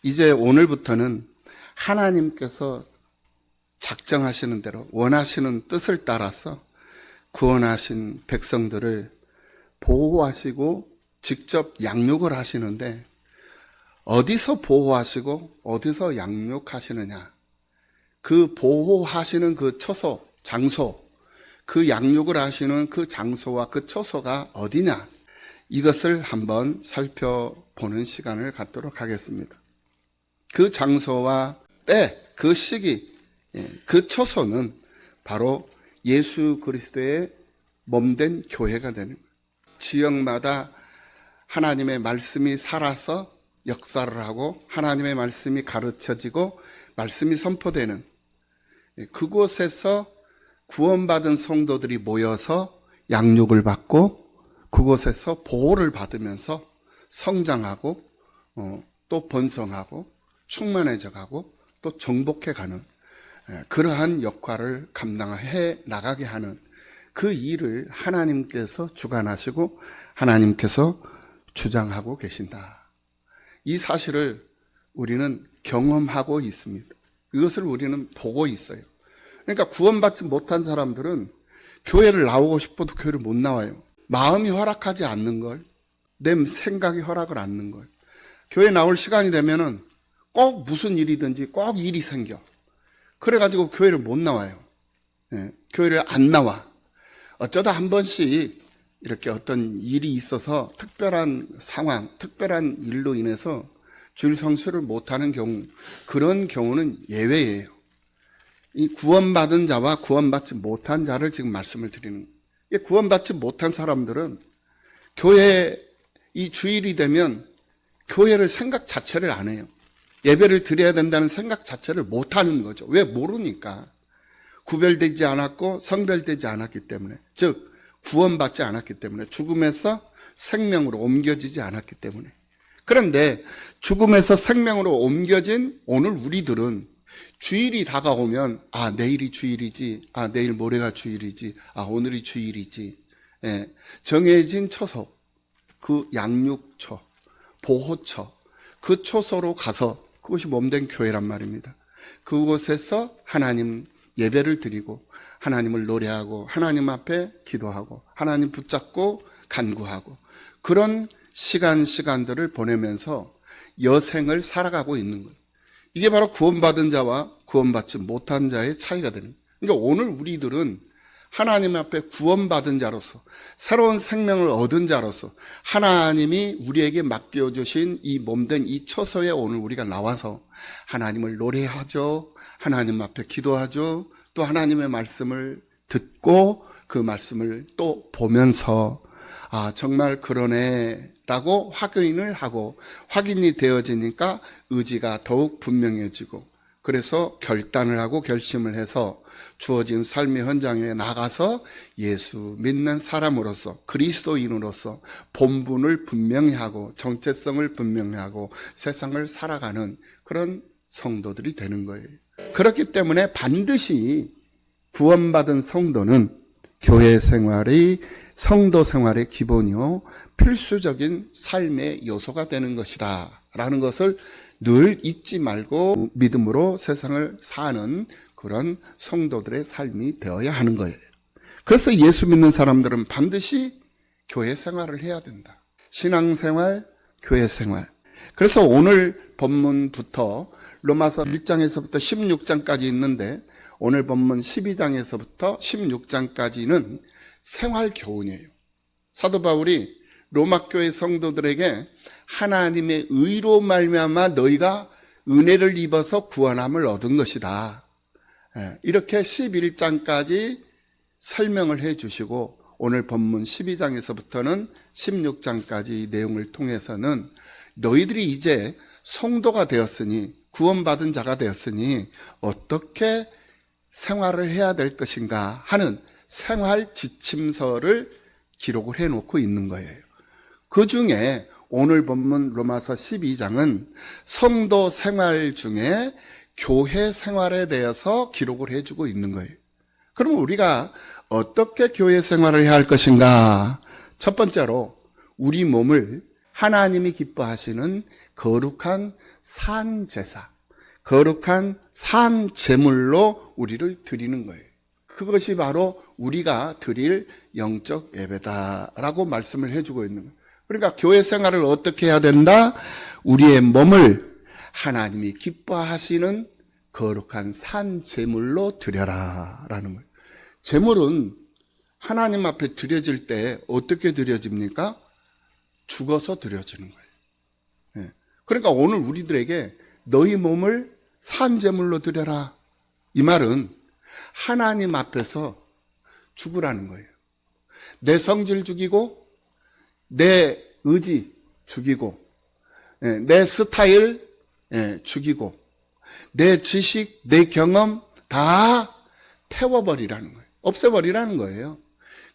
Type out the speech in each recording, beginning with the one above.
이제 오늘부터는 하나님께서 작정하시는 대로 원하시는 뜻을 따라서 구원하신 백성들을 보호하시고 직접 양육을 하시는데, 어디서 보호하시고 어디서 양육하시느냐, 그 보호하시는 그 처소, 장소, 그 양육을 하시는 그 장소와 그 처소가 어디냐, 이것을 한번 살펴보는 시간을 갖도록 하겠습니다. 그 장소와 때, 그 시기, 그 처소는 바로 예수 그리스도의 몸된 교회가 되는 거예요. 지역마다 하나님의 말씀이 살아서 역사를 하고 하나님의 말씀이 가르쳐지고 말씀이 선포되는 그곳에서 구원받은 성도들이 모여서 양육을 받고 그곳에서 보호를 받으면서 성장하고 또 번성하고 충만해져가고 또 정복해가는 그러한 역할을 감당해 나가게 하는 그 일을 하나님께서 주관하시고 하나님께서 주장하고 계신다. 이 사실을 우리는 경험하고 있습니다. 이것을 우리는 보고 있어요. 그러니까 구원받지 못한 사람들은 교회를 나오고 싶어도 교회를 못 나와요. 마음이 허락하지 않는 걸, 내 생각이 허락을 않는 걸. 교회 나올 시간이 되면은 꼭 무슨 일이든지 꼭 일이 생겨. 그래가지고 교회를 못 나와요. 교회를 안 나와. 어쩌다 한 번씩 이렇게 어떤 일이 있어서 특별한 상황, 특별한 일로 인해서 주일 성수를 못하는 경우, 그런 경우는 예외예요. 이 구원받은 자와 구원받지 못한 자를 지금 말씀을 드리는 거예요. 구원받지 못한 사람들은 교회 이 주일이 되면 교회를 생각 자체를 안 해요. 예배를 드려야 된다는 생각 자체를 못 하는 거죠. 왜? 모르니까. 구별되지 않았고 성별되지 않았기 때문에, 즉 구원받지 않았기 때문에, 죽음에서 생명으로 옮겨지지 않았기 때문에. 그런데 죽음에서 생명으로 옮겨진 오늘 우리들은 주일이 다가오면 내일이 주일이지, 내일 모레가 주일이지, 오늘이 주일이지, 정해진 처소, 그 양육처, 보호처, 그 처소로 가서, 그것이 몸된 교회란 말입니다. 그곳에서 하나님 예배를 드리고 하나님을 노래하고 하나님 앞에 기도하고 하나님 붙잡고 간구하고 그런 시간들을 보내면서 여생을 살아가고 있는 거예요. 이게 바로 구원받은 자와 구원받지 못한 자의 차이가 되는 거예요. 그러니까 오늘 우리들은 하나님 앞에 구원받은 자로서, 새로운 생명을 얻은 자로서 하나님이 우리에게 맡겨주신 이 몸된 이 처소에 오늘 우리가 나와서 하나님을 노래하죠. 하나님 앞에 기도하죠. 또 하나님의 말씀을 듣고 그 말씀을 또 보면서 정말 그러네 라고 확인을 하고, 확인이 되어지니까 의지가 더욱 분명해지고, 그래서 결단을 하고 결심을 해서 주어진 삶의 현장에 나가서 예수 믿는 사람으로서, 그리스도인으로서 본분을 분명히 하고 정체성을 분명히 하고 세상을 살아가는 그런 성도들이 되는 거예요. 그렇기 때문에 반드시 구원받은 성도는 교회 생활이 성도 생활의 기본이요 필수적인 삶의 요소가 되는 것이다 라는 것을 늘 잊지 말고 믿음으로 세상을 사는 그런 성도들의 삶이 되어야 하는 거예요. 그래서 예수 믿는 사람들은 반드시 교회 생활을 해야 된다. 신앙생활, 교회 생활. 그래서 오늘 본문부터 로마서 1장에서부터 16장까지 있는데, 오늘 본문 12장에서부터 16장까지는 생활 교훈이에요. 사도 바울이 로마 교회 성도들에게 하나님의 의로 말미암아 너희가 은혜를 입어서 구원함을 얻은 것이다, 이렇게 11장까지 설명을 해 주시고, 오늘 본문 12장에서부터는 16장까지 내용을 통해서는 너희들이 이제 성도가 되었으니, 구원받은 자가 되었으니 어떻게 생활을 해야 될 것인가 하는 생활 지침서를 기록을 해놓고 있는 거예요. 그 중에 오늘 본문 로마서 12장은 성도 생활 중에 교회 생활에 대해서 기록을 해주고 있는 거예요. 그럼 우리가 어떻게 교회 생활을 해야 할 것인가? 첫 번째로 우리 몸을 하나님이 기뻐하시는 거룩한 산 제사, 거룩한 산 제물로 우리를 드리는 거예요. 그것이 바로 우리가 드릴 영적 예배다라고 말씀을 해주고 있는 거예요. 그러니까 교회 생활을 어떻게 해야 된다? 우리의 몸을 하나님이 기뻐하시는 거룩한 산 제물로 드려라라는 거예요. 제물은 하나님 앞에 드려질 때 어떻게 드려집니까? 죽어서 드려지는 거예요. 그러니까 오늘 우리들에게 너희 몸을 산 제물로 드려라. 이 말은 하나님 앞에서 죽으라는 거예요. 내 성질 죽이고, 내 의지 죽이고, 내 스타일 죽이고, 내 지식, 내 경험 다 태워버리라는 거예요. 없애버리라는 거예요.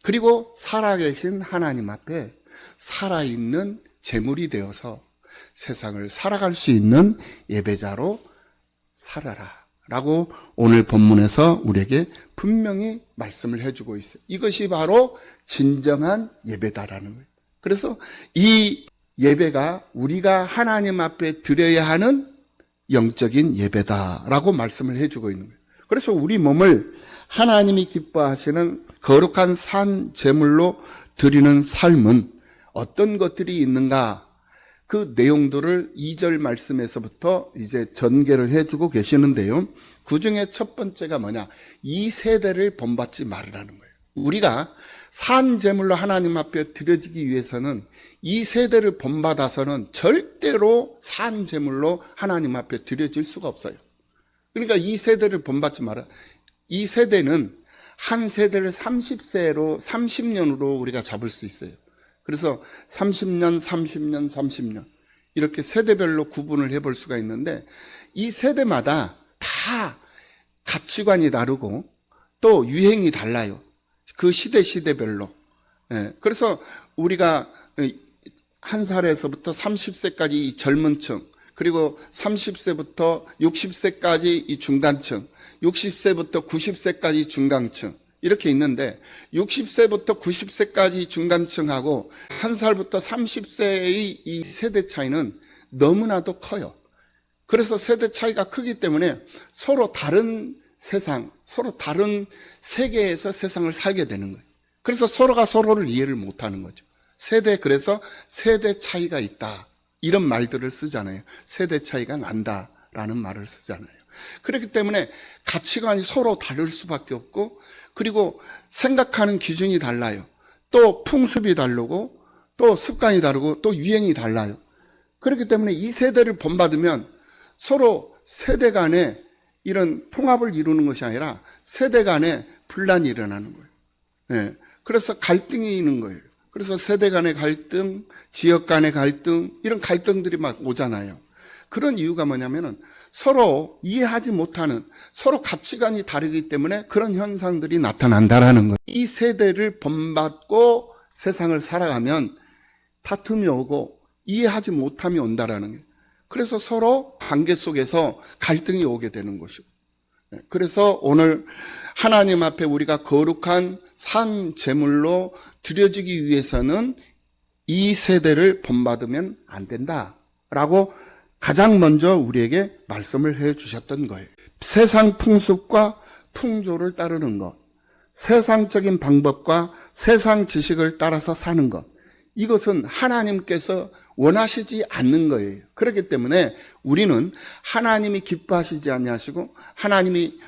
그리고 살아계신 하나님 앞에 살아있는 제물이 되어서 세상을 살아갈 수 있는 예배자로 살아라 라고 오늘 본문에서 우리에게 분명히 말씀을 해주고 있어요. 이것이 바로 진정한 예배다라는 거예요. 그래서 이 예배가 우리가 하나님 앞에 드려야 하는 영적인 예배다라고 말씀을 해주고 있는 거예요. 그래서 우리 몸을 하나님이 기뻐하시는 거룩한 산 제물로 드리는 삶은 어떤 것들이 있는가? 그 내용들을 2절 말씀에서부터 이제 전개를 해주고 계시는데요. 그 중에 첫 번째가 뭐냐? 이 세대를 본받지 말으라는 거예요. 우리가 산 제물로 하나님 앞에 드려지기 위해서는 이 세대를 본받아서는 절대로 산 제물로 하나님 앞에 드려질 수가 없어요. 그러니까 이 세대를 본받지 마라. 이 세대는 한 세대를 30년으로 우리가 잡을 수 있어요. 그래서 30년, 30년, 30년 이렇게 세대별로 구분을 해볼 수가 있는데 이 세대마다 다 가치관이 다르고 또 유행이 달라요. 그 시대별로. 그래서 우리가 한 살에서부터 30세까지 이 젊은 층, 그리고 30세부터 60세까지 이 중간층, 60세부터 90세까지 중간층 이렇게 있는데 60세부터 90세까지 중간층하고 한 살부터 30세의 이 세대 차이는 너무나도 커요. 그래서 세대 차이가 크기 때문에 서로 다른 세상, 서로 다른 세계에서 세상을 살게 되는 거예요. 그래서 서로가 서로를 이해를 못하는 거죠. 그래서 세대 차이가 있다. 이런 말들을 쓰잖아요. 세대 차이가 난다라는 말을 쓰잖아요. 그렇기 때문에 가치관이 서로 다를 수밖에 없고, 그리고 생각하는 기준이 달라요. 또 풍습이 다르고, 또 습관이 다르고, 또 유행이 달라요. 그렇기 때문에 이 세대를 본받으면 서로 세대 간에 이런 통합을 이루는 것이 아니라 세대 간에 분란이 일어나는 거예요. 그래서 갈등이 있는 거예요. 그래서 세대 간의 갈등, 지역 간의 갈등, 이런 갈등들이 막 오잖아요. 그런 이유가 뭐냐면은 서로 이해하지 못하는, 서로 가치관이 다르기 때문에 그런 현상들이 나타난다라는 거예요. 이 세대를 본받고 세상을 살아가면 다툼이 오고 이해하지 못함이 온다라는 거예요. 그래서 서로 관계 속에서 갈등이 오게 되는 것이고. 그래서 오늘 하나님 앞에 우리가 거룩한 산 제물로 드려지기 위해서는 이 세대를 본받으면 안 된다라고 가장 먼저 우리에게 말씀을 해 주셨던 거예요. 세상 풍습과 풍조를 따르는 것, 세상적인 방법과 세상 지식을 따라서 사는 것, 이것은 하나님께서 원하시지 않는 거예요. 그렇기 때문에 우리는 하나님이 기뻐하시지 아니하시고 하나님이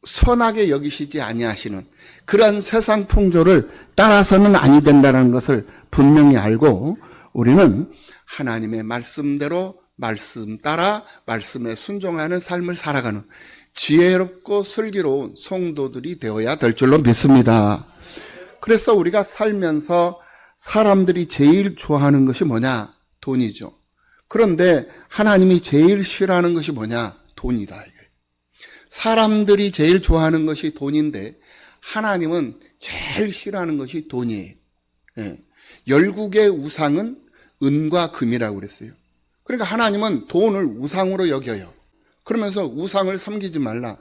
선하게 여기시지 아니하시는 그런 세상 풍조를 따라서는 아니 된다는 것을 분명히 알고 우리는 하나님의 말씀대로 말씀 따라 말씀에 순종하는 삶을 살아가는 지혜롭고 슬기로운 성도들이 되어야 될 줄로 믿습니다. 그래서 우리가 살면서 사람들이 제일 좋아하는 것이 뭐냐? 돈이죠. 그런데 하나님이 제일 싫어하는 것이 뭐냐? 돈이다. 사람들이 제일 좋아하는 것이 돈인데 하나님은 제일 싫어하는 것이 돈이에요. 열국의 우상은 은과 금이라고 그랬어요. 그러니까 하나님은 돈을 우상으로 여겨요. 그러면서 우상을 섬기지 말라.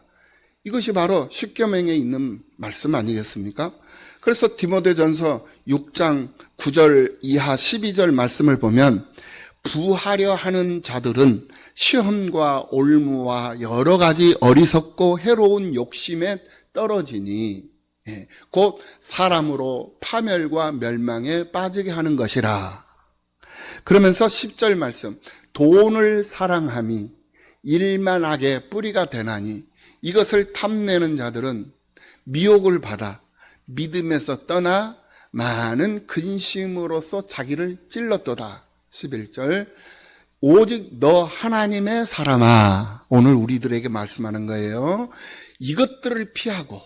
이것이 바로 십계명에 있는 말씀 아니겠습니까? 그래서 디모데전서 6장 9절 이하 12절 말씀을 보면 부하려 하는 자들은 시험과 올무와 여러 가지 어리석고 해로운 욕심에 떨어지니 곧 사람으로 파멸과 멸망에 빠지게 하는 것이라. 그러면서 10절 말씀, 돈을 사랑함이 일만하게 뿌리가 되나니 이것을 탐내는 자들은 미혹을 받아 믿음에서 떠나 많은 근심으로써 자기를 찔렀도다. 11절, 오직 너 하나님의 사람아, 오늘 우리들에게 말씀하는 거예요. 이것들을 피하고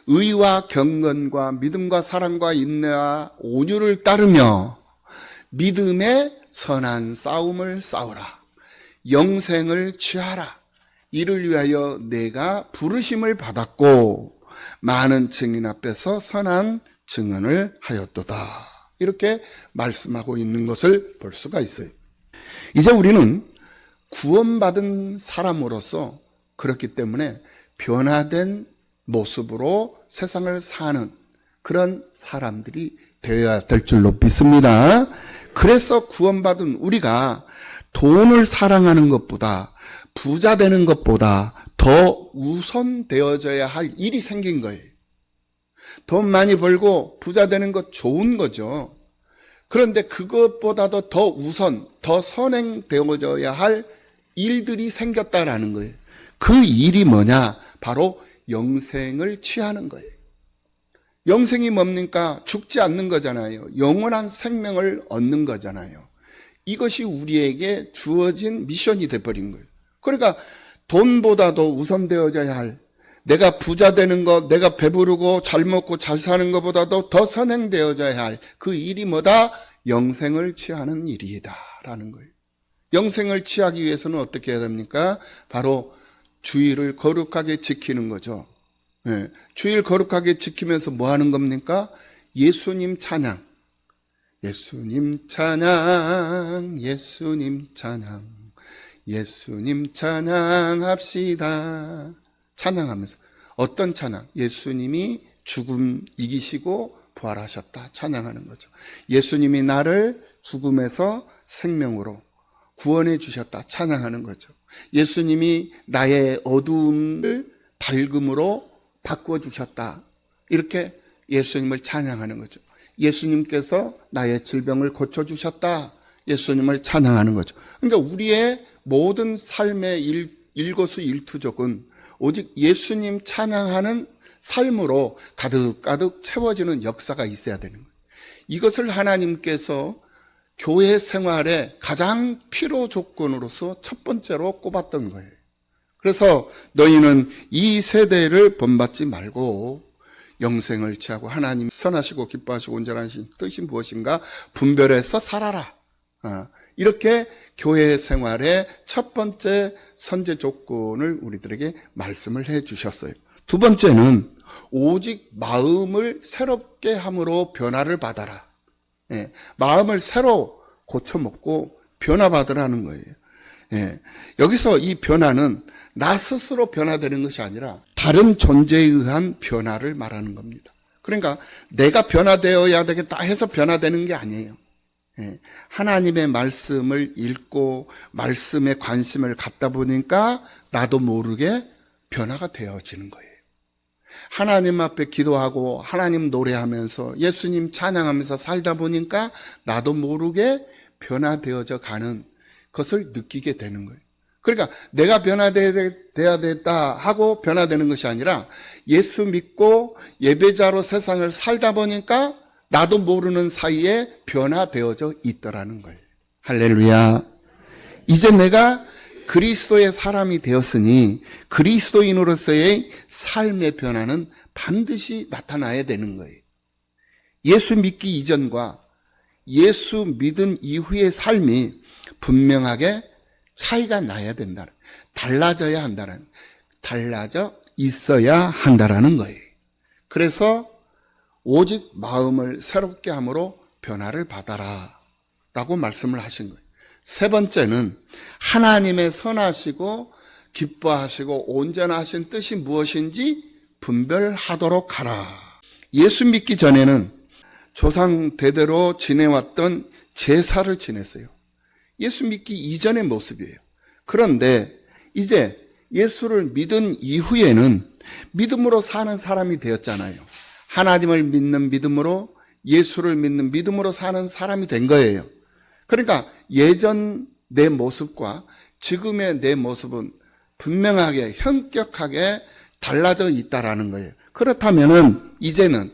의와 경건과 믿음과 사랑과 인내와 온유를 따르며 믿음의 선한 싸움을 싸우라. 영생을 취하라. 이를 위하여 내가 부르심을 받았고 많은 증인 앞에서 선한 증언을 하였도다. 이렇게 말씀하고 있는 것을 볼 수가 있어요. 이제 우리는 구원받은 사람으로서 그렇기 때문에 변화된 모습으로 세상을 사는 그런 사람들이 되어야 될 줄로 믿습니다. 그래서 구원받은 우리가 돈을 사랑하는 것보다, 부자 되는 것보다 더 우선되어져야 할 일이 생긴 거예요. 돈 많이 벌고 부자 되는 것 좋은 거죠. 그런데 그것보다도 더 우선, 더 선행되어져야 할 일들이 생겼다라는 거예요. 그 일이 뭐냐? 바로 영생을 취하는 거예요. 영생이 뭡니까? 죽지 않는 거잖아요. 영원한 생명을 얻는 거잖아요. 이것이 우리에게 주어진 미션이 돼버린 거예요. 그러니까 돈보다도 우선되어져야 할, 내가 부자 되는 것, 내가 배부르고 잘 먹고 잘 사는 것보다도 더 선행되어져야 할 그 일이 뭐다? 영생을 취하는 일이다 라는 거예요. 영생을 취하기 위해서는 어떻게 해야 됩니까? 바로 주의를 거룩하게 지키는 거죠. 네. 주의를 거룩하게 지키면서 뭐 하는 겁니까? 예수님 찬양. 예수님 찬양, 예수님 찬양, 예수님 찬양합시다. 찬양하면서. 어떤 찬양? 예수님이 죽음 이기시고 부활하셨다. 찬양하는 거죠. 예수님이 나를 죽음에서 생명으로 구원해 주셨다. 찬양하는 거죠. 예수님이 나의 어두움을 밝음으로 바꾸어 주셨다. 이렇게 예수님을 찬양하는 거죠. 예수님께서 나의 질병을 고쳐주셨다. 예수님을 찬양하는 거죠. 그러니까 우리의 모든 삶의 일거수일투족은 오직 예수님 찬양하는 삶으로 가득가득 채워지는 역사가 있어야 되는 거예요. 이것을 하나님께서 교회 생활의 가장 필요 조건으로서 첫 번째로 꼽았던 거예요. 그래서 너희는 이 세대를 본받지 말고 영생을 취하고 하나님 선하시고 기뻐하시고 온전하신 뜻이 무엇인가 분별해서 살아라. 이렇게 교회 생활의 첫 번째 선제 조건을 우리들에게 말씀을 해 주셨어요. 두 번째는 오직 마음을 새롭게 함으로 변화를 받아라. 마음을 새로 고쳐먹고 변화받으라는 거예요. 여기서 이 변화는 나 스스로 변화되는 것이 아니라 다른 존재에 의한 변화를 말하는 겁니다. 그러니까 내가 변화되어야 되겠다 해서 변화되는 게 아니에요. 하나님의 말씀을 읽고 말씀에 관심을 갖다 보니까 나도 모르게 변화가 되어지는 거예요. 하나님 앞에 기도하고 하나님 노래하면서 예수님 찬양하면서 살다 보니까 나도 모르게 변화되어져 가는 것을 느끼게 되는 거예요. 그러니까 내가 변화되어야 됐다 하고 변화되는 것이 아니라 예수 믿고 예배자로 세상을 살다 보니까 나도 모르는 사이에 변화되어져 있더라는 거예요. 할렐루야. 이제 내가 그리스도의 사람이 되었으니 그리스도인으로서의 삶의 변화는 반드시 나타나야 되는 거예요. 예수 믿기 이전과 예수 믿은 이후의 삶이 분명하게 차이가 나야 된다. 달라져야 한다는, 달라져 있어야 한다라는 거예요. 그래서 오직 마음을 새롭게 함으로 변화를 받아라 라고 말씀을 하신 거예요. 세 번째는 하나님의 선하시고 기뻐하시고 온전하신 뜻이 무엇인지 분별하도록 하라. 예수 믿기 전에는 조상 대대로 지내왔던 제사를 지냈어요. 예수 믿기 이전의 모습이에요. 그런데 이제 예수를 믿은 이후에는 믿음으로 사는 사람이 되었잖아요. 하나님을 믿는 믿음으로, 예수를 믿는 믿음으로 사는 사람이 된 거예요. 그러니까 예전 내 모습과 지금의 내 모습은 분명하게 현격하게 달라져 있다라는 거예요. 그렇다면은 이제는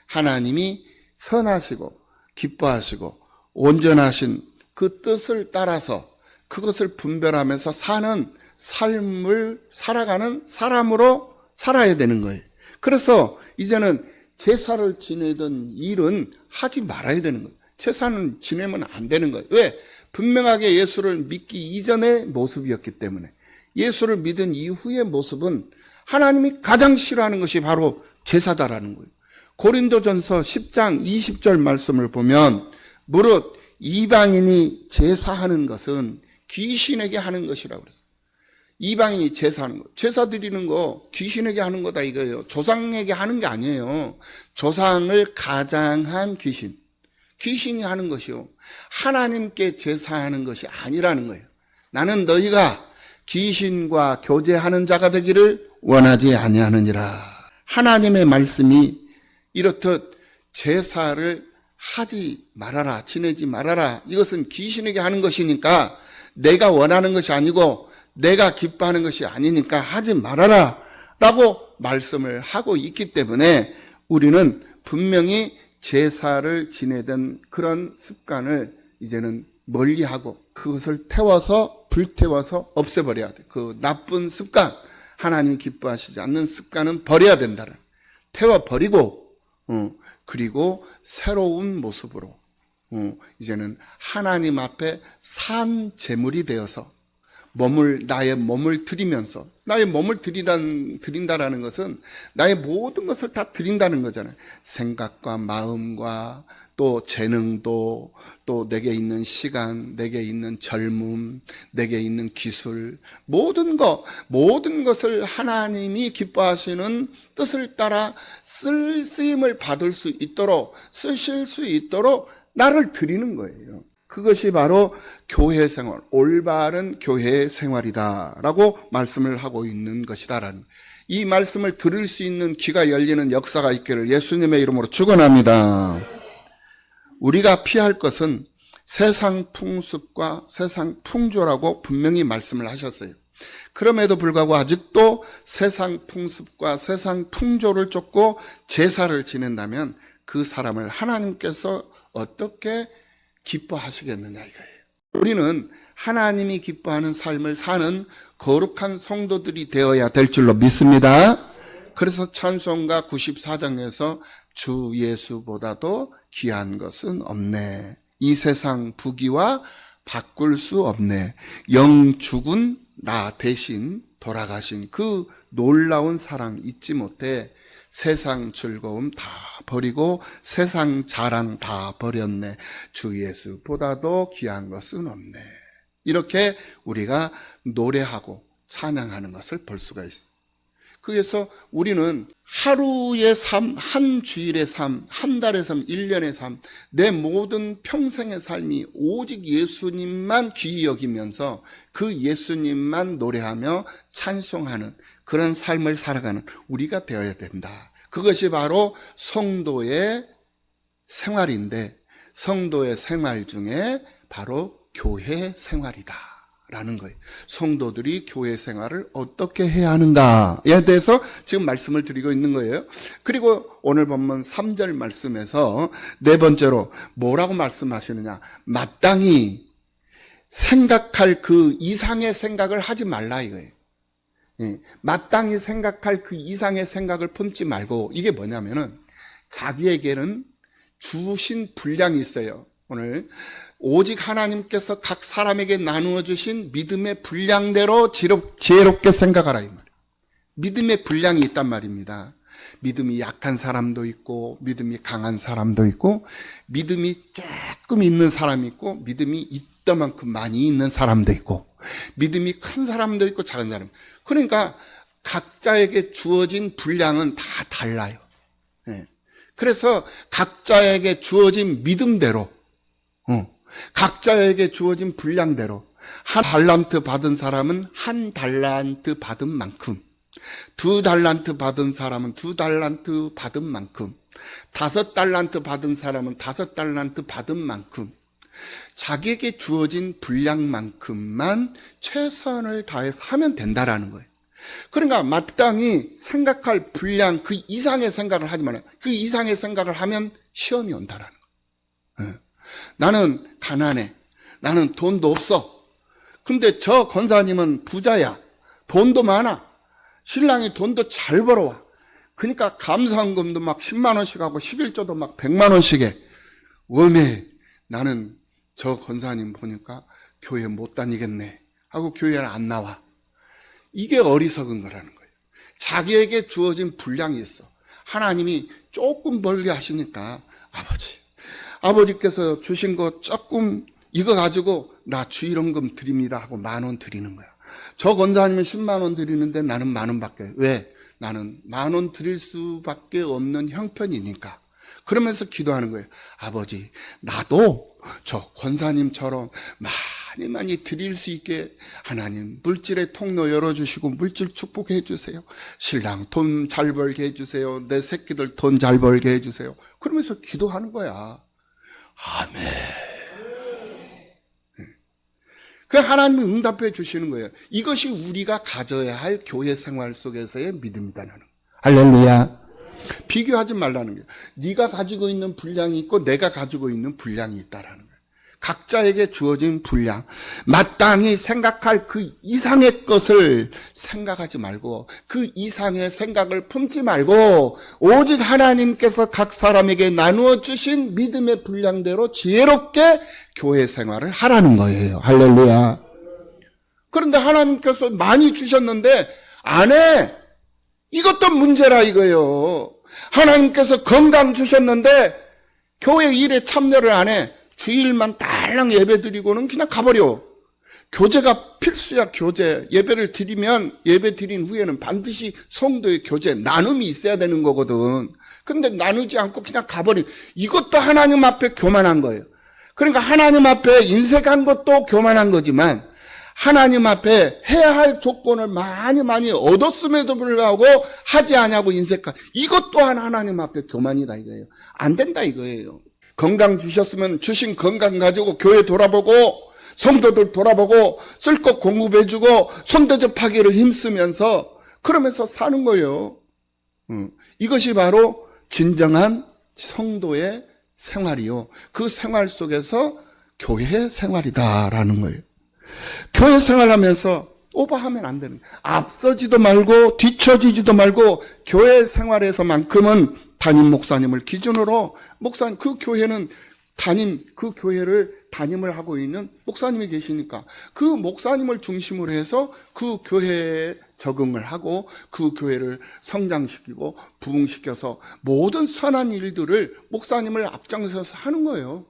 하나님이 선하시고 기뻐하시고 온전하신 그 뜻을 따라서 그것을 분별하면서 사는 삶을 살아가는 사람으로 살아야 되는 거예요. 그래서 이제는 제사를 지내던 일은 하지 말아야 되는 거예요. 제사는 지내면 안 되는 거예요. 왜? 분명하게 예수를 믿기 이전의 모습이었기 때문에. 예수를 믿은 이후의 모습은 하나님이 가장 싫어하는 것이 바로 제사다라는 거예요. 고린도전서 10장 20절 말씀을 보면 무릇 이방인이 제사하는 것은 귀신에게 하는 것이라고 그랬어요. 이방인이 제사하는 거, 제사 드리는 거 귀신에게 하는 거다 이거예요. 조상에게 하는 게 아니에요. 조상을 가장한 귀신이 하는 것이요. 하나님께 제사하는 것이 아니라는 거예요. 나는 너희가 귀신과 교제하는 자가 되기를 원하지 아니하느니라. 하나님의 말씀이 이렇듯 제사를 하지 말아라, 지내지 말아라. 이것은 귀신에게 하는 것이니까 내가 원하는 것이 아니고 내가 기뻐하는 것이 아니니까 하지 말아라 라고 말씀을 하고 있기 때문에 우리는 분명히 제사를 지내던 그런 습관을 이제는 멀리하고 그것을 불태워서 없애버려야 돼. 그 나쁜 습관, 하나님 기뻐하시지 않는 습관은 버려야 된다는. 태워버리고 그리고 새로운 모습으로 이제는 하나님 앞에 산 제물이 되어서 나의 몸을 드리면서, 나의 몸을 드린다라는 것은 나의 모든 것을 다 드린다는 거잖아요. 생각과 마음과 또 재능도, 또 내게 있는 시간, 내게 있는 젊음, 내게 있는 기술, 모든 것을 하나님이 기뻐하시는 뜻을 따라 쓰임을 받을 수 있도록, 쓰실 수 있도록 나를 드리는 거예요. 그것이 바로 교회 생활, 올바른 교회 생활이다라고 말씀을 하고 있는 것이다라는, 이 말씀을 들을 수 있는 귀가 열리는 역사가 있기를 예수님의 이름으로 축원합니다. 우리가 피할 것은 세상 풍습과 세상 풍조라고 분명히 말씀을 하셨어요. 그럼에도 불구하고 아직도 세상 풍습과 세상 풍조를 쫓고 제사를 지낸다면 그 사람을 하나님께서 어떻게 기뻐하시겠느냐 이거예요. 우리는 하나님이 기뻐하는 삶을 사는 거룩한 성도들이 되어야 될 줄로 믿습니다. 그래서 찬송가 94장에서 주 예수보다도 귀한 것은 없네. 이 세상 부귀와 바꿀 수 없네. 영 죽은 나 대신 돌아가신 그 놀라운 사랑 잊지 못해 세상 즐거움 다 버리고 세상 자랑 다 버렸네. 주 예수보다도 귀한 것은 없네. 이렇게 우리가 노래하고 찬양하는 것을 볼 수가 있어요. 그래서 우리는 하루의 삶, 한 주일의 삶, 한 달의 삶, 1년의 삶, 내 모든 평생의 삶이 오직 예수님만 귀히 여기면서 그 예수님만 노래하며 찬송하는 그런 삶을 살아가는 우리가 되어야 된다. 그것이 바로 성도의 생활인데, 성도의 생활 중에 바로 교회 생활이다 라는 거예요. 성도들이 교회 생활을 어떻게 해야 하는가에 대해서 지금 말씀을 드리고 있는 거예요. 그리고 오늘 본문 3절 말씀에서 네 번째로 뭐라고 말씀하시느냐, 마땅히 생각할 그 이상의 생각을 하지 말라 이거예요. 마땅히 생각할 그 이상의 생각을 품지 말고, 이게 뭐냐면은 자기에게는 주신 분량이 있어요. 오늘 오직 하나님께서 각 사람에게 나누어 주신 믿음의 분량대로 지혜롭게 생각하라 이 말이에요. 믿음의 분량이 있단 말입니다. 믿음이 약한 사람도 있고 믿음이 강한 사람도 있고 믿음이 조금 있는 사람이 있고 믿음이 있다만큼 많이 있는 사람도 있고 믿음이 큰 사람도 있고 작은 사람. 그러니까 각자에게 주어진 분량은 다 달라요. 그래서 각자에게 주어진 믿음대로 각자에게 주어진 분량대로 한 달란트 받은 사람은 한 달란트 받은 만큼, 두 달란트 받은 사람은 두 달란트 받은 만큼, 다섯 달란트 받은 사람은 다섯 달란트 받은 만큼 자기에게 주어진 분량만큼만 최선을 다해서 하면 된다라는 거예요. 그러니까 마땅히 생각할 분량 그 이상의 생각을 하지 말아요. 그 이상의 생각을 하면 시험이 온다라는 거예요. 나는 가난해. 나는 돈도 없어. 근데 저 권사님은 부자야. 돈도 많아. 신랑이 돈도 잘 벌어와. 그러니까 감사원금도 막 10만 원씩 하고 11조도 막 100만 원씩 해. 웜에 나는 저 권사님 보니까 교회 못 다니겠네 하고 교회를 안 나와. 이게 어리석은 거라는 거예요. 자기에게 주어진 분량이 있어. 하나님이 조금 벌게 하시니까 아버지께서 주신 거 조금 이거 가지고 나 주일원금 드립니다 하고 10,000원 드리는 거야. 저 권사님은 10만 원 드리는데 나는 10,000원 밖에. 왜? 나는 10,000원 드릴 수밖에 없는 형편이니까. 그러면서 기도하는 거예요. 아버지, 나도 저 권사님처럼 많이 드릴 수 있게 하나님 물질의 통로 열어주시고 물질 축복해 주세요. 신랑 돈 잘 벌게 해주세요. 내 새끼들 돈 잘 벌게 해주세요. 그러면서 기도하는 거야. 아멘. 그 하나님이 응답해 주시는 거예요. 이것이 우리가 가져야 할 교회 생활 속에서의 믿음이다라는 거예요. 할렐루야. 비교하지 말라는 거예요. 네가 가지고 있는 분량이 있고 내가 가지고 있는 분량이 있다라는 거예요. 각자에게 주어진 분량, 마땅히 생각할 그 이상의 것을 생각하지 말고 그 이상의 생각을 품지 말고 오직 하나님께서 각 사람에게 나누어 주신 믿음의 분량대로 지혜롭게 교회 생활을 하라는 거예요. 할렐루야. 그런데 하나님께서 많이 주셨는데 안 해. 이것도 문제라 이거예요. 하나님께서 건강 주셨는데 교회 일에 참여를 안 해. 주일만 딸랑 예배 드리고는 그냥 가버려. 교제가 필수야. 교제. 예배를 드리면 예배 드린 후에는 반드시 성도의 교제, 나눔이 있어야 되는 거거든. 근데 나누지 않고 그냥 가버린, 이것도 하나님 앞에 교만한 거예요. 그러니까 하나님 앞에 인색한 것도 교만한 거지만 하나님 앞에 해야 할 조건을 많이 얻었음에도 불구하고 하지 않냐고 인색한, 이것 또한 하나님 앞에 교만이다 이거예요. 안 된다 이거예요. 건강 주셨으면 주신 건강 가지고 교회 돌아보고 성도들 돌아보고 쓸 것 공급해주고 손대접하기를 힘쓰면서 그러면서 사는 거예요. 이것이 바로 진정한 성도의 생활이요. 그 생활 속에서 교회 생활이다라는 거예요. 교회 생활하면서 오버하면 안 되는 거예요. 앞서지도 말고 뒤처지지도 말고 교회 생활에서만큼은 담임 목사님을 기준으로 목사님 그 교회는 그 교회를 담임을 하고 있는 목사님이 계시니까 그 목사님을 중심으로 해서 그 교회에 적응을 하고 그 교회를 성장시키고 부흥시켜서 모든 선한 일들을 목사님을 앞장서서 하는 거예요.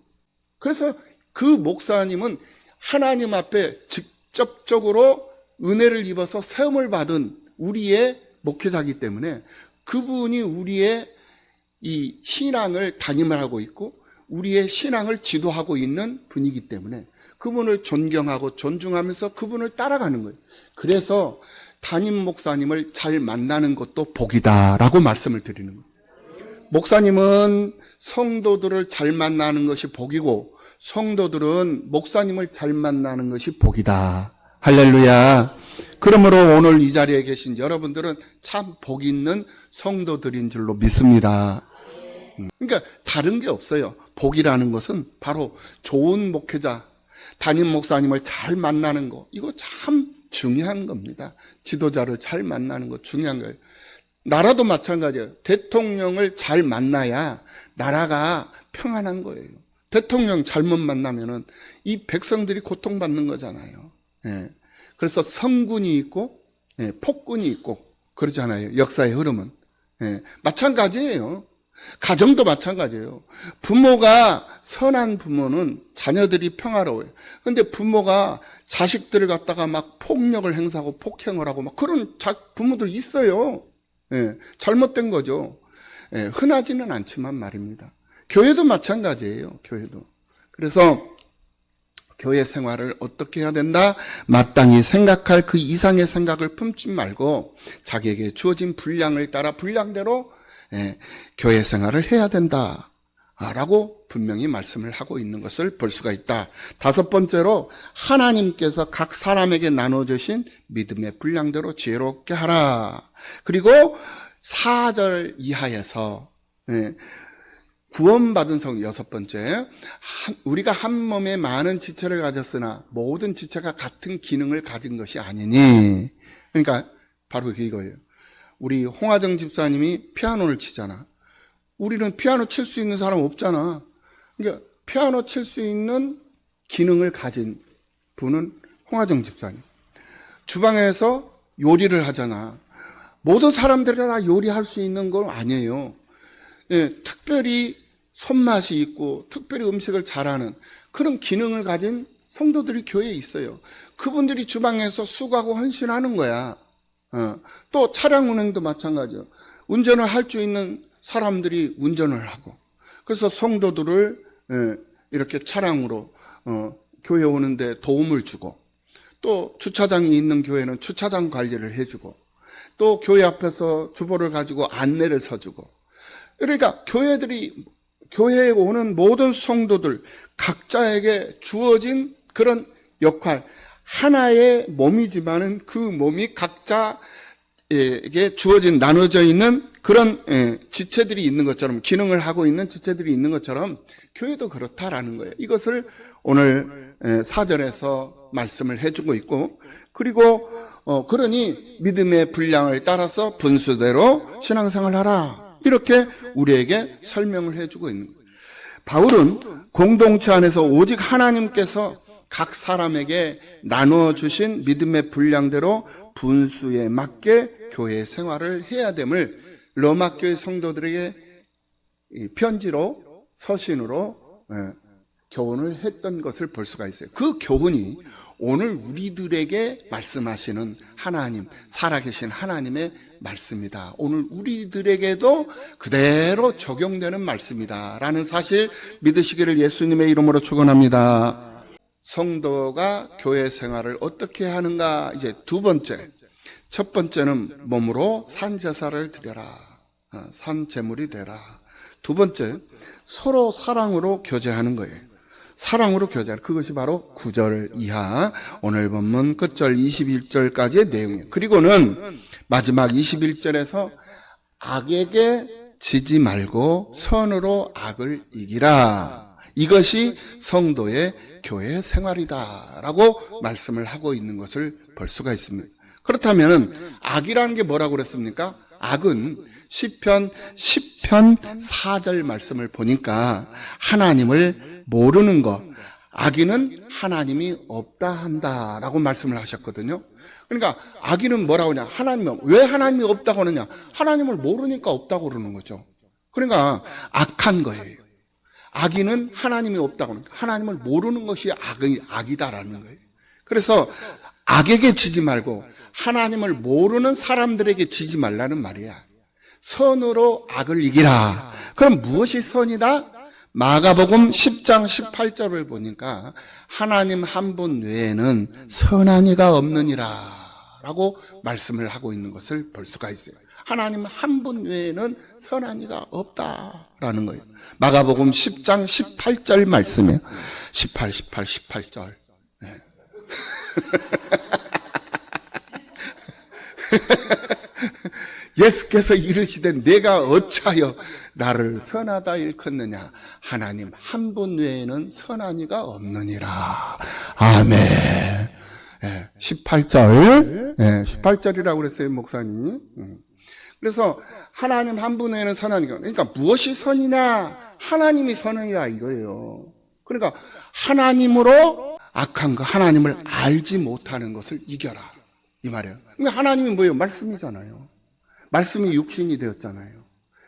그래서 그 목사님은 하나님 앞에 직접적으로 은혜를 입어서 세움을 받은 우리의 목회자이기 때문에 그분이 우리의 이 신앙을 담임을 하고 있고 우리의 신앙을 지도하고 있는 분이기 때문에 그분을 존경하고 존중하면서 그분을 따라가는 거예요. 그래서 담임 목사님을 잘 만나는 것도 복이다라고 말씀을 드리는 거예요. 목사님은 성도들을 잘 만나는 것이 복이고 성도들은 목사님을 잘 만나는 것이 복이다. 할렐루야. 그러므로 오늘 이 자리에 계신 여러분들은 참 복 있는 성도들인 줄로 믿습니다. 그러니까 다른 게 없어요. 복이라는 것은 바로 좋은 목회자, 담임 목사님을 잘 만나는 거, 이거 참 중요한 겁니다. 지도자를 잘 만나는 거 중요한 거예요. 나라도 마찬가지예요. 대통령을 잘 만나야 나라가 평안한 거예요. 대통령 잘못 만나면은 이 백성들이 고통받는 거잖아요. 예. 그래서 성군이 있고 폭군이 있고 그러잖아요. 역사의 흐름은. 마찬가지예요. 가정도 마찬가지예요. 부모가 선한 부모는 자녀들이 평화로워요. 근데 부모가 자식들을 갖다가 막 폭력을 행사하고 폭행을 하고 막 그런 부모들 있어요. 잘못된 거죠. 흔하지는 않지만 말입니다. 교회도 마찬가지예요. 교회도. 그래서 교회 생활을 어떻게 해야 된다? 마땅히 생각할 그 이상의 생각을 품지 말고 자기에게 주어진 분량을 따라 분량대로 교회 생활을 해야 된다 라고 분명히 말씀을 하고 있는 것을 볼 수가 있다. 다섯 번째로 하나님께서 각 사람에게 나눠주신 믿음의 분량대로 지혜롭게 하라. 그리고 4절 이하에서 구원받은 성 여섯 번째, 우리가 한 몸에 많은 지체를 가졌으나 모든 지체가 같은 기능을 가진 것이 아니니. 그러니까 바로 이거예요. 우리 홍화정 집사님이 피아노를 치잖아. 우리는 피아노 칠 수 있는 사람 없잖아. 그러니까 피아노 칠 수 있는 기능을 가진 분은 홍화정 집사님. 주방에서 요리를 하잖아. 모든 사람들이 다 요리할 수 있는 건 아니에요. 특별히 손맛이 있고 특별히 음식을 잘하는 그런 기능을 가진 성도들이 교회에 있어요. 그분들이 주방에서 수고하고 헌신하는 거야. 또 차량 운행도 마찬가지요. 운전을 할 수 있는 사람들이 운전을 하고, 그래서 성도들을 이렇게 차량으로 교회 오는데 도움을 주고, 또 주차장이 있는 교회는 주차장 관리를 해주고, 또 교회 앞에서 주보를 가지고 안내를 서주고. 그러니까 교회에 오는 모든 성도들 각자에게 주어진 그런 역할, 하나의 몸이지만은 그 몸이 각자에게 주어진 나눠져 있는 그런 지체들이 있는 것처럼, 기능을 하고 있는 지체들이 있는 것처럼 교회도 그렇다라는 거예요. 이것을 오늘 4절에서 말씀을 해주고 있고, 그리고 그러니 믿음의 분량을 따라서 분수대로 신앙생활하라, 이렇게 우리에게 설명을 해주고 있는 거예요. 바울은 공동체 안에서 오직 하나님께서 각 사람에게 나누어 주신 믿음의 분량대로 분수에 맞게 교회 생활을 해야 됨을 로마 교회 성도들에게 편지로, 서신으로 교훈을 했던 것을 볼 수가 있어요. 그 교훈이 오늘 우리들에게 말씀하시는 하나님, 살아계신 하나님의 말씀이다. 오늘 우리들에게도 그대로 적용되는 말씀이다 라는 사실 믿으시기를 예수님의 이름으로 축원합니다. 성도가 교회 생활을 어떻게 하는가? 이제 두 번째, 첫 번째는 몸으로 산제사를 드려라, 산제물이 되라. 두 번째, 서로 사랑으로 교제하는 거예요. 사랑으로 교제하라. 그것이 바로 9절 이하 오늘 본문 끝절 21절까지의 내용이에요. 그리고는 마지막 21절에서 악에게 지지 말고 선으로 악을 이기라. 이것이 성도의 교회 생활이다라고 말씀을 하고 있는 것을 볼 수가 있습니다. 그렇다면 악이라는 게 뭐라고 그랬습니까? 악은 시편 4절 말씀을 보니까 하나님을 모르는 것, 악인은 하나님이 없다 한다라고 말씀을 하셨거든요. 그러니까 악인은 뭐라고 하냐? 왜 하나님이 없다고 하느냐? 하나님을 모르니까 없다고 그러는 거죠. 그러니까 악한 거예요. 악인은 하나님이 없다고 하는 거예요. 하나님을 모르는 것이 악이다라는 거예요. 그래서 악에게 지지 말고 하나님을 모르는 사람들에게 지지 말라는 말이야. 선으로 악을 이기라. 그럼 무엇이 선이다? 마가복음 10장 18절을 보니까 하나님 한 분 외에는 선한 이가 없느니라 라고 말씀을 하고 있는 것을 볼 수가 있어요. 하나님 한 분 외에는 선한 이가 없다라는 거예요. 마가복음 10장 18절 말씀이에요. 18절. 네. 예수께서 이르시되 내가 어찌하여 나를 선하다 일컫느냐? 하나님 한 분 외에는 선한 이가 없느니라. 아멘. 18절. 18절이라고 그랬어요, 목사님이. 그래서 하나님 한 분 외에는 선한 이가, 그러니까 무엇이 선이냐? 하나님이 선이다 이거예요. 그러니까 하나님으로 악한 거, 하나님을 알지 못하는 것을 이겨라 이 말이에요. 그러니까 하나님이 뭐예요? 말씀이잖아요. 말씀이 육신이 되었잖아요.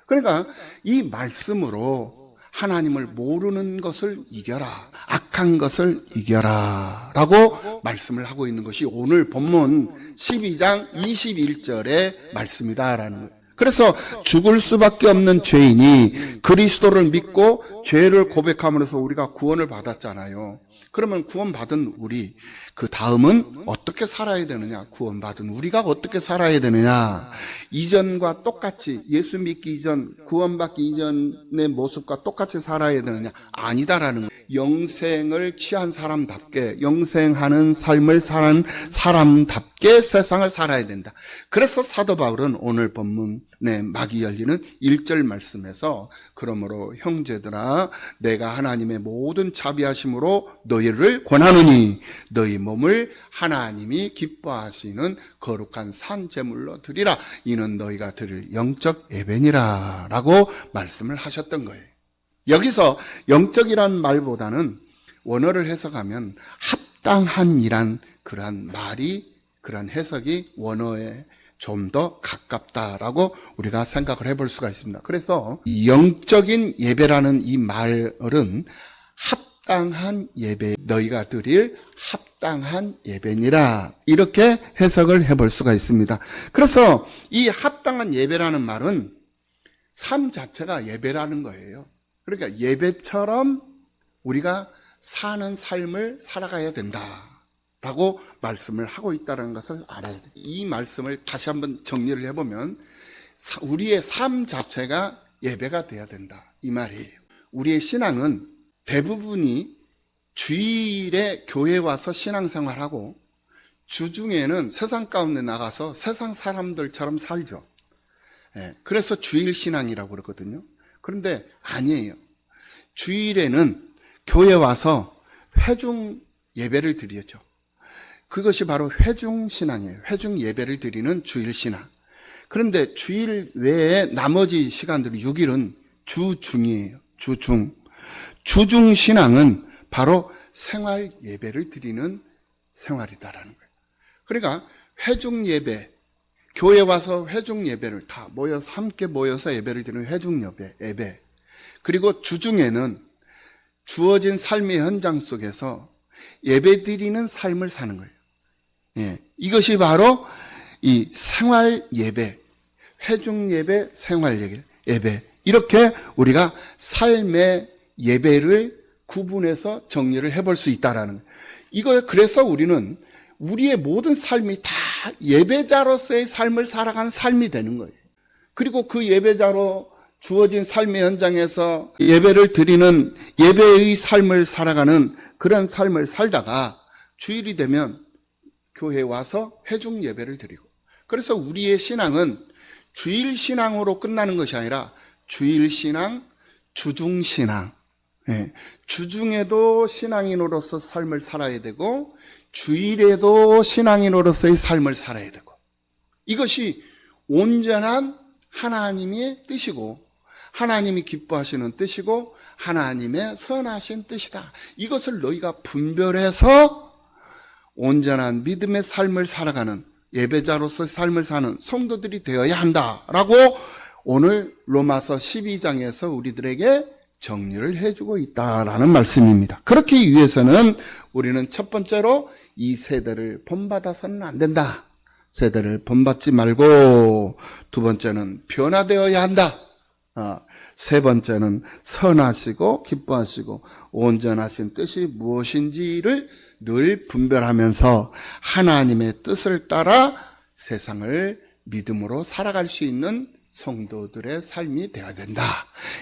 그러니까 이 말씀으로 하나님을 모르는 것을 이겨라, 악한 것을 이겨라 라고 말씀을 하고 있는 것이 오늘 본문 12장 21절의 말씀이다라는 거예요. 그래서 죽을 수밖에 없는 죄인이 그리스도를 믿고 죄를 고백함으로써 우리가 구원을 받았잖아요. 그러면 구원받은 우리, 그 다음은 어떻게 살아야 되느냐? 구원받은 우리가 어떻게 살아야 되느냐? 이전과 똑같이, 예수 믿기 이전, 구원받기 이전의 모습과 똑같이 살아야 되느냐? 아니다라는 거예요. 영생을 취한 사람답게, 영생하는 삶을 사는 사람답게 세상을 살아야 된다. 그래서 사도 바울은 오늘 본문의 막이 열리는 1절 말씀에서 그러므로 형제들아 내가 하나님의 모든 자비하심으로 너희를 권하노니 너희 몸을 하나님이 기뻐하시는 거룩한 산 제물로 드리라. 이는 너희가 드릴 영적 예배니라 라고 말씀을 하셨던 거예요. 여기서 영적이란 말보다는 원어를 해석하면 합당한이란 그러한 말이, 그러한 해석이 원어에 좀 더 가깝다라고 우리가 생각을 해볼 수가 있습니다. 그래서 영적인 예배라는 이 말은 합당한 예배, 너희가 드릴 합당한 예배니라, 이렇게 해석을 해볼 수가 있습니다. 그래서 이 합당한 예배라는 말은 삶 자체가 예배라는 거예요. 그러니까 예배처럼 우리가 사는 삶을 살아가야 된다라고 말씀을 하고 있다는 것을 알아야 돼요. 이 말씀을 다시 한번 정리를 해보면 우리의 삶 자체가 예배가 돼야 된다, 이 말이에요. 우리의 신앙은 대부분이 주일에 교회 와서 신앙생활하고 주중에는 세상 가운데 나가서 세상 사람들처럼 살죠. 그래서 주일 신앙이라고 그러거든요. 그런데 아니에요. 주일에는 교회 와서 회중 예배를 드리죠. 그것이 바로 회중 신앙이에요. 회중 예배를 드리는 주일 신앙. 그런데 주일 외에 나머지 시간들 6일은 주중이에요. 주중. 주중 신앙은 바로 생활 예배를 드리는 생활이다라는 거예요. 그러니까 회중 예배, 교회 와서 회중 예배를 다 모여서 함께 모여서 예배를 드리는 회중 예배. 그리고 주중에는 주어진 삶의 현장 속에서 예배 드리는 삶을 사는 거예요. 이것이 바로 이 생활 예배, 회중 예배, 생활 예배. 이렇게 우리가 삶의 예배를 구분해서 정리를 해볼 수 있다라는 거예요. 그래서 우리는 우리의 모든 삶이 다 예배자로서의 삶을 살아가는 삶이 되는 거예요. 그리고 그 예배자로 주어진 삶의 현장에서 예배를 드리는 예배의 삶을 살아가는 그런 삶을 살다가 주일이 되면 교회에 와서 회중 예배를 드리고, 그래서 우리의 신앙은 주일 신앙으로 끝나는 것이 아니라 주일 신앙, 주중 신앙, 주중에도 신앙인으로서 삶을 살아야 되고 주일에도 신앙인으로서의 삶을 살아야 되고, 이것이 온전한 하나님의 뜻이고 하나님이 기뻐하시는 뜻이고 하나님의 선하신 뜻이다. 이것을 너희가 분별해서 온전한 믿음의 삶을 살아가는 예배자로서의 삶을 사는 성도들이 되어야 한다라고 오늘 로마서 12장에서 우리들에게 정리를 해주고 있다라는 말씀입니다. 그렇기 위해서는 우리는 첫 번째로 이 세대를 본받아서는 안 된다. 세대를 본받지 말고, 두 번째는 변화되어야 한다. 세 번째는 선하시고 기뻐하시고 온전하신 뜻이 무엇인지를 늘 분별하면서 하나님의 뜻을 따라 세상을 믿음으로 살아갈 수 있는 성도들의 삶이 되어야 된다.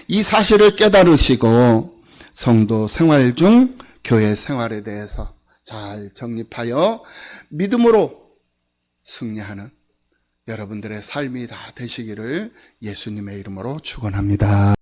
이 사실을 깨달으시고 성도 생활 중 교회 생활에 대해서 잘 정립하여 믿음으로 승리하는 여러분들의 삶이 다 되시기를 예수님의 이름으로 축원합니다.